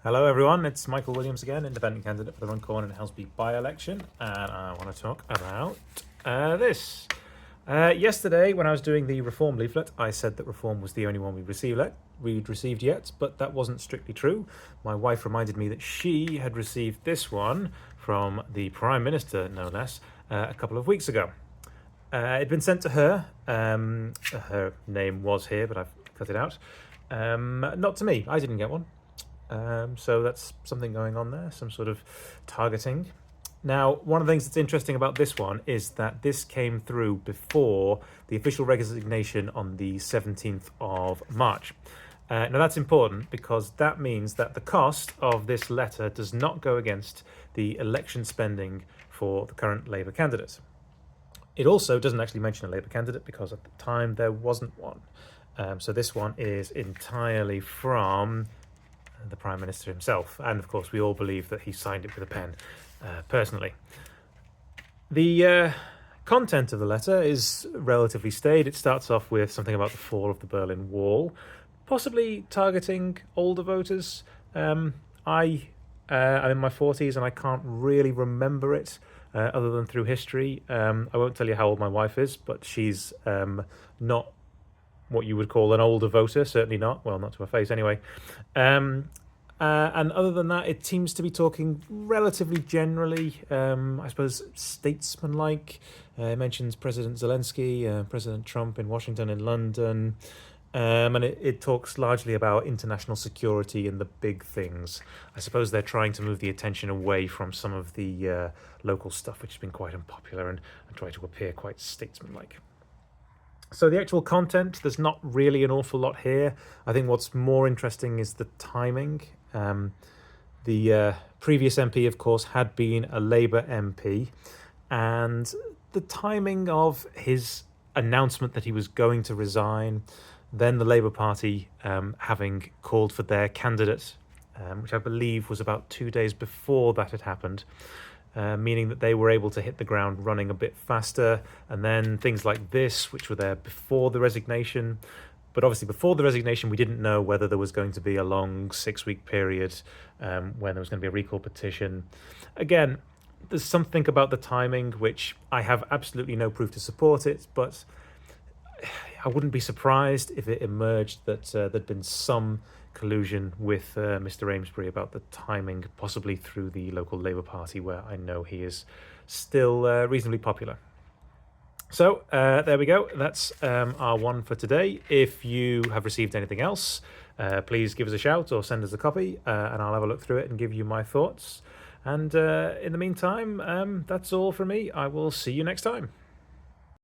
Hello everyone, it's Michael Williams again, independent candidate for the Runcorn and Helsby by-election, and I want to talk about this. Yesterday, when I was doing the Reform leaflet, I said that Reform was the only one we'd received yet, but that wasn't strictly true. My wife reminded me that she had received this one from the Prime Minister, no less, a couple of weeks ago. It'd been sent to her. Her name was here, but I've cut it out. Not to me. I didn't get one. So that's something going on there, some sort of targeting. Now, one of the things that's interesting about this one is that this came through before the official resignation on the 17th of March. Now, that's important because that means that the cost of this letter does not go against the election spending for the current Labour candidate. It also doesn't actually mention a Labour candidate because at the time there wasn't one. So this one is entirely from the Prime Minister himself, and of course we all believe that he signed it with a pen personally. The content of the letter is relatively staid. It starts off with something about the fall of the Berlin Wall, possibly targeting older voters. I'm in my 40s and I can't really remember it other than through history. I won't tell you how old my wife is, but she's not what you would call an older voter, certainly not. Well, not to her face anyway. And other than that, it seems to be talking relatively generally, I suppose, statesman-like. It mentions President Zelensky, President Trump in Washington and London. And it talks largely about international security and the big things. I suppose they're trying to move the attention away from some of the local stuff, which has been quite unpopular, and try to appear quite statesman-like. So the actual content, there's not really an awful lot here. I think what's more interesting is the timing. The previous MP, of course, had been a Labour MP, and the timing of his announcement that he was going to resign, then the Labour Party having called for their candidate, which I believe was about 2 days before that had happened, meaning that they were able to hit the ground running a bit faster, and then things like this, which were there before the resignation. But obviously before the resignation, we didn't know whether there was going to be a long 6-week period when there was going to be a recall petition. Again, there's something about the timing which I have absolutely no proof to support it, but I wouldn't be surprised if it emerged that there'd been some collusion with Mr. Amesbury about the timing, possibly through the local Labour Party, where I know he is still reasonably popular. So there we go. That's our one for today. If you have received anything else, please give us a shout or send us a copy, and I'll have a look through it and give you my thoughts. And in the meantime, that's all from me. I will see you next time.